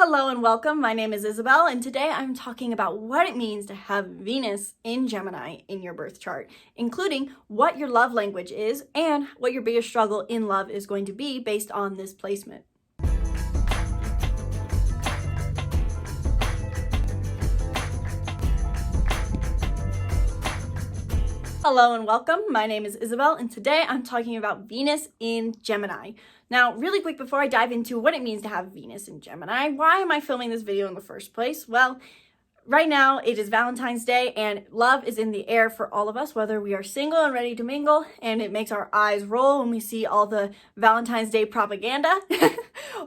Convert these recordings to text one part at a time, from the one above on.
Hello and welcome. My name is Isabelle, and today I'm talking about what it means to have Venus in Gemini in your birth chart, including what your love language is and what your biggest struggle in love is going to be based on this placement. Hello and welcome. My name is Isabelle, and today I'm talking about Venus in Gemini. Now, really quick before I dive into what it means to have Venus in Gemini, why am I filming this video in the first place? Well, right now it is Valentine's Day and love is in the air for all of us, whether we are single and ready to mingle, and it makes our eyes roll when we see all the Valentine's Day propaganda,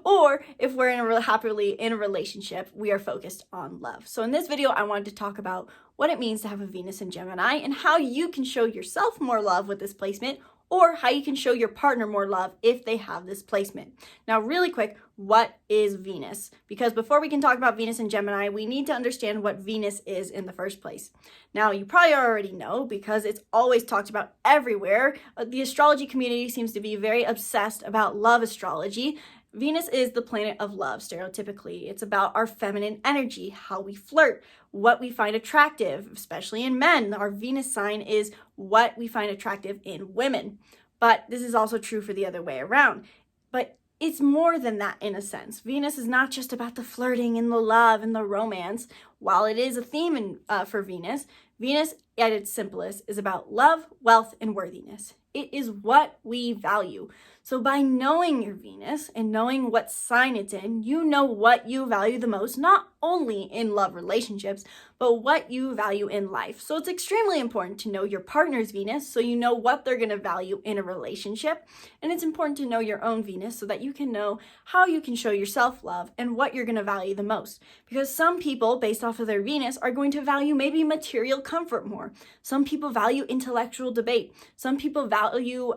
or if we're happily in a relationship, we are focused on love. So in this video, I wanted to talk about what it means to have a Venus in Gemini and how you can show yourself more love with this placement, or how you can show your partner more love if they have this placement. Now, really quick, what is Venus? Because before we can talk about Venus in Gemini, we need to understand what Venus is in the first place. Now, you probably already know because it's always talked about everywhere. The astrology community seems to be very obsessed about love astrology. Venus is the planet of love, stereotypically. It's about our feminine energy, how we flirt, what we find attractive, especially in men. Our Venus sign is what we find attractive in women. But this is also true for the other way around. But it's more than that in a sense. Venus is not just about the flirting and the love and the romance. While it is a theme for Venus, Venus at its simplest is about love, wealth, and worthiness. It is what we value. So by knowing your Venus and knowing what sign it's in, you know what you value the most, not only in love relationships, but what you value in life. So it's extremely important to know your partner's Venus so you know what they're going to value in a relationship. And it's important to know your own Venus so that you can know how you can show yourself love and what you're going to value the most. Because some people, based off of their Venus, are going to value maybe material comfort more. Some people value intellectual debate. Some people value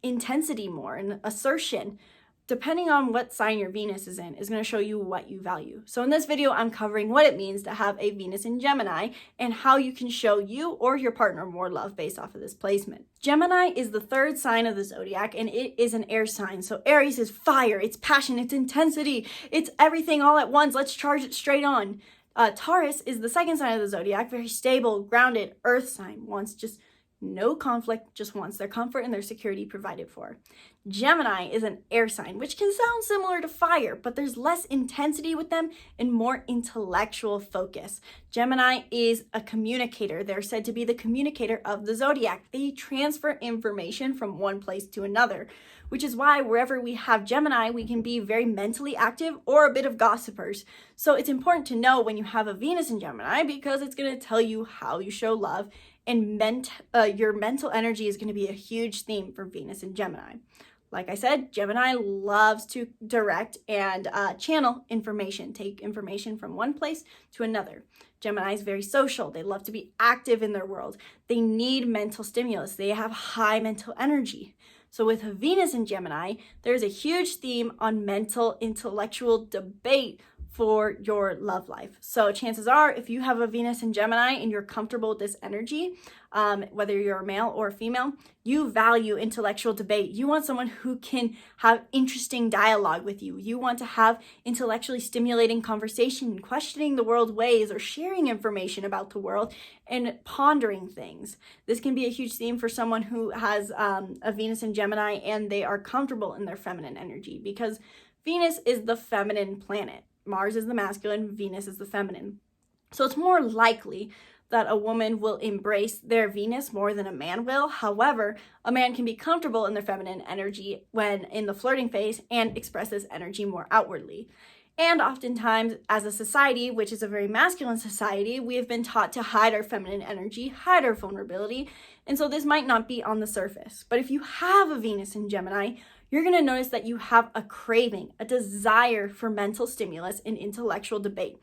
intensity more and assertion. Depending on what sign your Venus is in, is going to show you what you value. So in this video, I'm covering what it means to have a Venus in Gemini and how you can show you or your partner more love based off of this placement. Gemini is the third sign of the zodiac, and it is an air sign. So Aries is fire, it's passion, it's intensity, it's everything all at once. Let's charge it straight on. Taurus is the second sign of the zodiac, very stable, grounded, earth sign, wants just no conflict, just wants their comfort and their security provided for. Gemini is an air sign, which can sound similar to fire, but there's less intensity with them and more intellectual focus. Gemini is a communicator. They're said to be the communicator of the zodiac. They transfer information from one place to another, which is why wherever we have Gemini, we can be very mentally active or a bit of gossipers. So it's important to know when you have a Venus in Gemini because it's going to tell you how you show love, and your mental energy is going to be a huge theme for Venus in Gemini. Like I said, Gemini loves to direct and channel information, take information from one place to another. Gemini is very social. They love to be active in their world. They need mental stimulus. They have high mental energy. So with Venus in Gemini, there's a huge theme on mental, intellectual debate for your love life. So chances are, if you have a Venus in Gemini and you're comfortable with this energy, whether you're a male or a female, you value intellectual debate. You want someone who can have interesting dialogue with you. You want to have intellectually stimulating conversation, questioning the world ways, or sharing information about the world and pondering things. This can be a huge theme for someone who has a Venus in Gemini and they are comfortable in their feminine energy, because Venus is the feminine planet. Mars is the masculine, Venus is the feminine. So it's more likely that a woman will embrace their Venus more than a man will. However, a man can be comfortable in their feminine energy when in the flirting phase and express this energy more outwardly. And oftentimes, as a society, which is a very masculine society, we have been taught to hide our feminine energy, hide our vulnerability, and so this might not be on the surface. But if you have a Venus in Gemini, you're going to notice that you have a craving, a desire for mental stimulus and intellectual debate.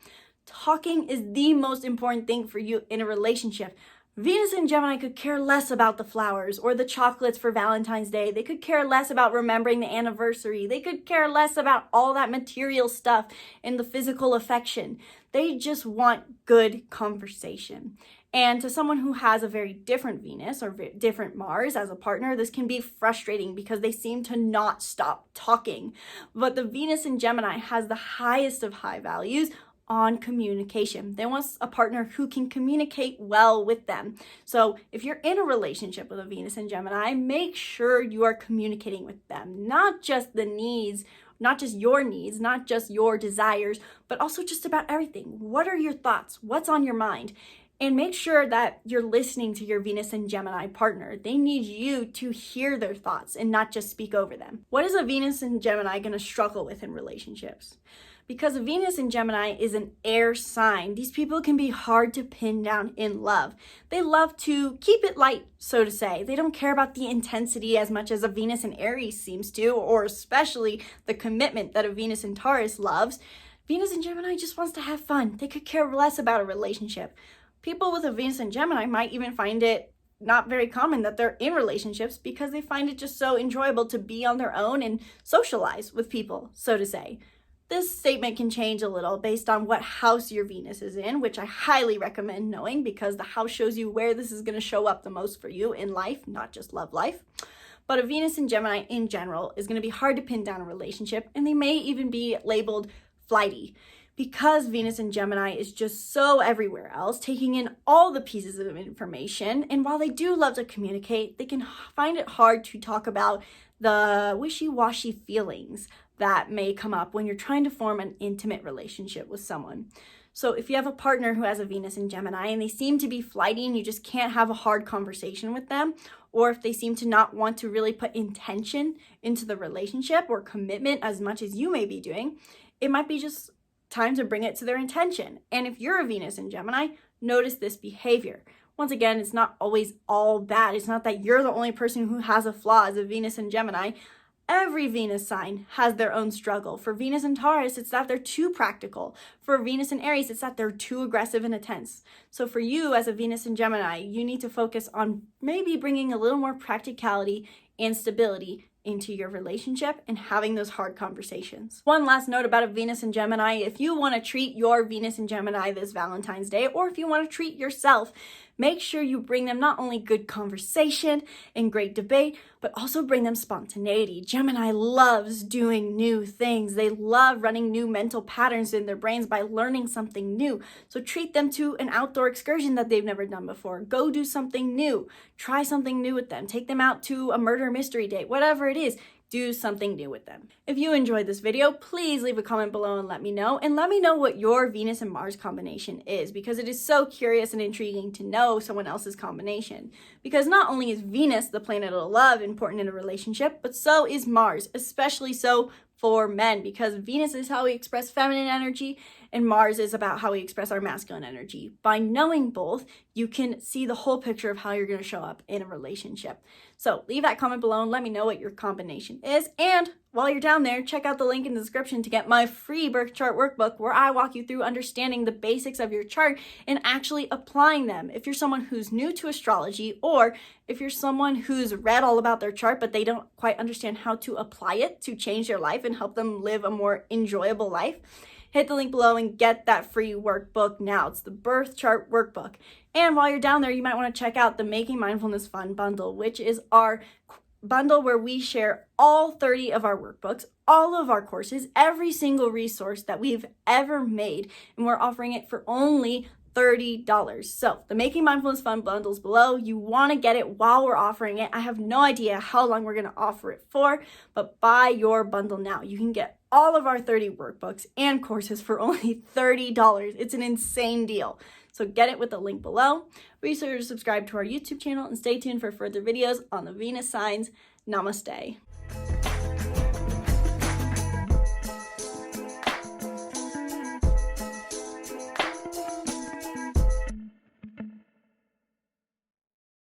Talking is the most important thing for you in a relationship. Venus in Gemini could care less about the flowers or the chocolates for Valentine's Day. They could care less about remembering the anniversary. They could care less about all that material stuff and the physical affection. They just want good conversation. And to someone who has a very different Venus or different Mars as a partner, this can be frustrating because they seem to not stop talking. But the Venus in Gemini has the highest of high values on communication. They want a partner who can communicate well with them. So if you're in a relationship with a Venus in Gemini, make sure you are communicating with them, not just the needs, not just your needs, not just your desires, but also just about everything. What are your thoughts? What's on your mind? And make sure that you're listening to your Venus and Gemini partner. They need you to hear their thoughts and not just speak over them. What is a Venus and Gemini going to struggle with in relationships? Because a Venus in Gemini is an air sign, these people can be hard to pin down in love. They love to keep it light, so to say. They don't care about the intensity as much as a Venus in Aries seems to, or especially the commitment that a Venus in Taurus loves. Venus in Gemini just wants to have fun. They could care less about a relationship. People with a Venus in Gemini might even find it not very common that they're in relationships because they find it just so enjoyable to be on their own and socialize with people, so to say. This statement can change a little based on what house your Venus is in, which I highly recommend knowing because the house shows you where this is going to show up the most for you in life, not just love life. But a Venus in Gemini in general is going to be hard to pin down a relationship, and they may even be labeled flighty because Venus in Gemini is just so everywhere else, taking in all the pieces of information. And while they do love to communicate, they can find it hard to talk about the wishy-washy feelings that may come up when you're trying to form an intimate relationship with someone. So if you have a partner who has a Venus in Gemini and they seem to be flighty and you just can't have a hard conversation with them, or if they seem to not want to really put intention into the relationship or commitment as much as you may be doing, it might be just time to bring it to their intention. And if you're a Venus in Gemini, notice this behavior. Once again, it's not always all bad. It's not that you're the only person who has a flaw as a Venus in Gemini. Every Venus sign has their own struggle. For Venus and Taurus, it's that they're too practical. For Venus and Aries, it's that they're too aggressive and intense. So for you as a Venus and Gemini, you need to focus on maybe bringing a little more practicality and stability into your relationship and having those hard conversations. One last note about a Venus and Gemini: if you want to treat your Venus and Gemini this Valentine's Day, or if you want to treat yourself, make sure you bring them not only good conversation and great debate, but also bring them spontaneity. Gemini loves doing new things. They love running new mental patterns in their brains by learning something new. So treat them to an outdoor excursion that they've never done before. Go do something new. Try something new with them. Take them out to a murder mystery date, whatever it is. Do something new with them. If you enjoyed this video, please leave a comment below and let me know. And let me know what your Venus and Mars combination is, because it is so curious and intriguing to know someone else's combination. Because not only is Venus, the planet of love, important in a relationship, but so is Mars, especially so for men, because Venus is how we express feminine energy and Mars is about how we express our masculine energy. By knowing both, you can see the whole picture of how you're going to show up in a relationship. So leave that comment below and let me know what your combination is. And while you're down there, check out the link in the description to get my free birth chart workbook, where I walk you through understanding the basics of your chart and actually applying them. If you're someone who's new to astrology, or if you're someone who's read all about their chart but they don't quite understand how to apply it to change their life and help them live a more enjoyable life, hit the link below and get that free workbook now. It's the birth chart workbook. And while you're down there, you might want to check out the Making Mindfulness Fun bundle, which is our bundle where we share all 30 of our workbooks, all of our courses, every single resource that we've ever made, and we're offering it for only $30. So the Making Mindfulness Fun bundle's below. You want to get it while we're offering it. I have no idea how long we're going to offer it for, but buy your bundle now. You can get all of our 30 workbooks and courses for only $30. It's an insane deal. So get it with the link below. Be sure to subscribe to our YouTube channel and stay tuned for further videos on the Venus signs. Namaste.